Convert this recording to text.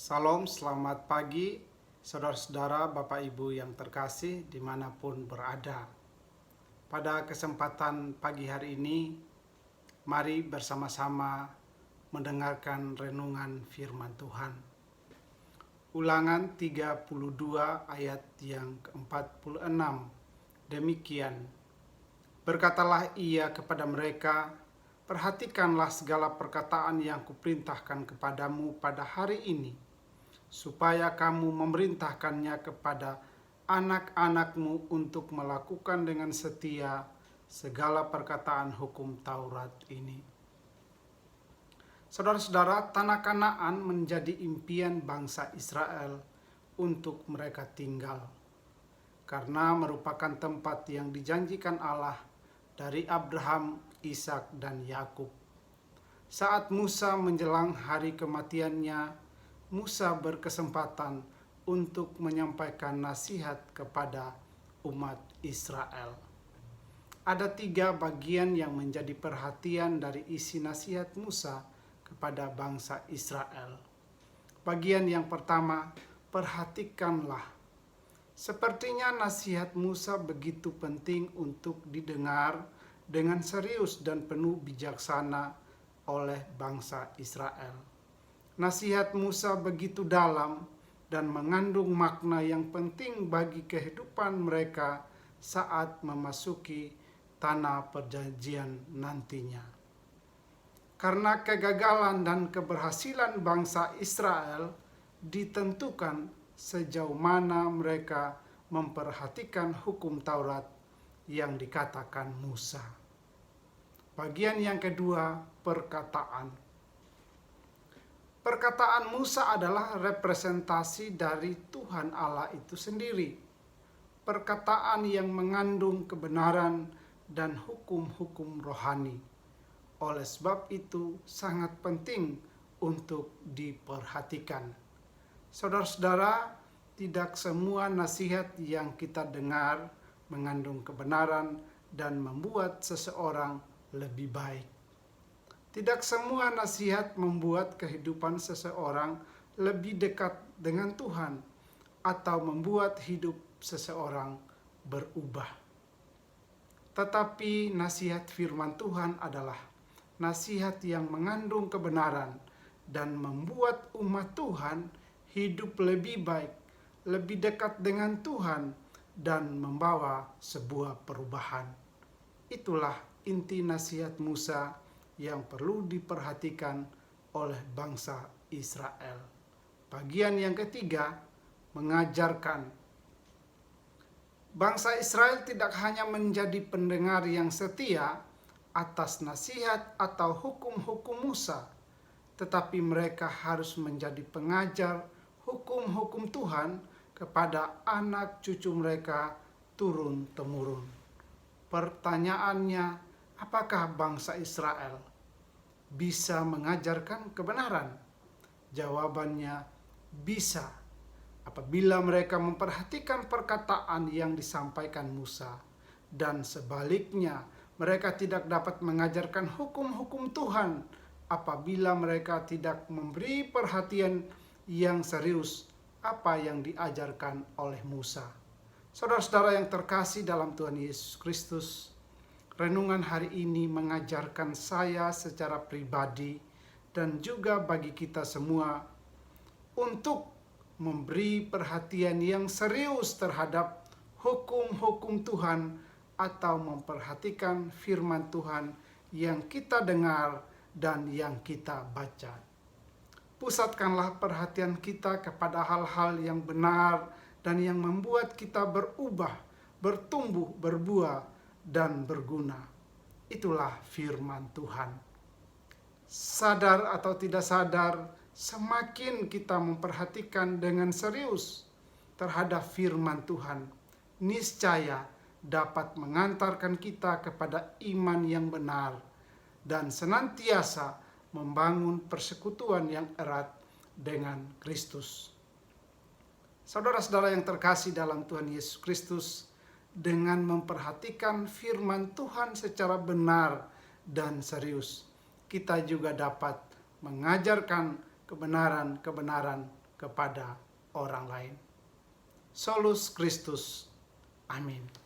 Salam, selamat pagi, saudara-saudara, Bapak Ibu yang terkasih dimanapun berada. Pada kesempatan pagi hari ini, mari bersama-sama mendengarkan renungan firman Tuhan. Ulangan 32 ayat yang ke-46, demikian. Berkatalah ia kepada mereka, perhatikanlah segala perkataan yang kuperintahkan kepadamu pada hari ini, supaya kamu memerintahkannya kepada anak-anakmu untuk melakukan dengan setia segala perkataan hukum Taurat ini. Saudara-saudara, tanah Kanaan menjadi impian bangsa Israel untuk mereka tinggal, karena merupakan tempat yang dijanjikan Allah dari Abraham, Ishak, dan Yakub. Saat Musa menjelang hari kematiannya, Musa berkesempatan untuk menyampaikan nasihat kepada umat Israel. Ada 3 bagian yang menjadi perhatian dari isi nasihat Musa kepada bangsa Israel. Bagian yang pertama, perhatikanlah. Sepertinya nasihat Musa begitu penting untuk didengar dengan serius dan penuh bijaksana oleh bangsa Israel. Nasihat Musa begitu dalam dan mengandung makna yang penting bagi kehidupan mereka saat memasuki tanah perjanjian nantinya. Karena kegagalan dan keberhasilan bangsa Israel ditentukan sejauh mana mereka memperhatikan hukum Taurat yang dikatakan Musa. Bagian yang kedua, perkataan. Perkataan Musa adalah representasi dari Tuhan Allah itu sendiri. Perkataan yang mengandung kebenaran dan hukum-hukum rohani. Oleh sebab itu sangat penting untuk diperhatikan. Saudara-saudara, tidak semua nasihat yang kita dengar mengandung kebenaran dan membuat seseorang lebih baik. Tidak semua nasihat membuat kehidupan seseorang lebih dekat dengan Tuhan atau membuat hidup seseorang berubah. Tetapi nasihat firman Tuhan adalah nasihat yang mengandung kebenaran dan membuat umat Tuhan hidup lebih baik, lebih dekat dengan Tuhan, dan membawa sebuah perubahan. Itulah inti nasihat Musa yang perlu diperhatikan oleh bangsa Israel. Bagian yang ketiga, mengajarkan. Bangsa Israel tidak hanya menjadi pendengar yang setia atas nasihat atau hukum-hukum Musa, tetapi mereka harus menjadi pengajar hukum-hukum Tuhan kepada anak cucu mereka turun-temurun. Pertanyaannya, apakah bangsa Israel bisa mengajarkan kebenaran? Jawabannya, bisa. Apabila mereka memperhatikan perkataan yang disampaikan Musa, dan sebaliknya mereka tidak dapat mengajarkan hukum-hukum Tuhan apabila mereka tidak memberi perhatian yang serius apa yang diajarkan oleh Musa. Saudara-saudara yang terkasih dalam Tuhan Yesus Kristus, renungan hari ini mengajarkan saya secara pribadi dan juga bagi kita semua untuk memberi perhatian yang serius terhadap hukum-hukum Tuhan atau memperhatikan firman Tuhan yang kita dengar dan yang kita baca. Pusatkanlah perhatian kita kepada hal-hal yang benar dan yang membuat kita berubah, bertumbuh, berbuah, dan berguna. Itulah firman Tuhan. Sadar atau tidak sadar, semakin kita memperhatikan dengan serius terhadap firman Tuhan, niscaya dapat mengantarkan kita kepada iman yang benar dan senantiasa membangun persekutuan yang erat dengan Kristus. Saudara-saudara yang terkasih dalam Tuhan Yesus Kristus, dengan memperhatikan firman Tuhan secara benar dan serius, kita juga dapat mengajarkan kebenaran-kebenaran kepada orang lain. Solus Christus. Amin.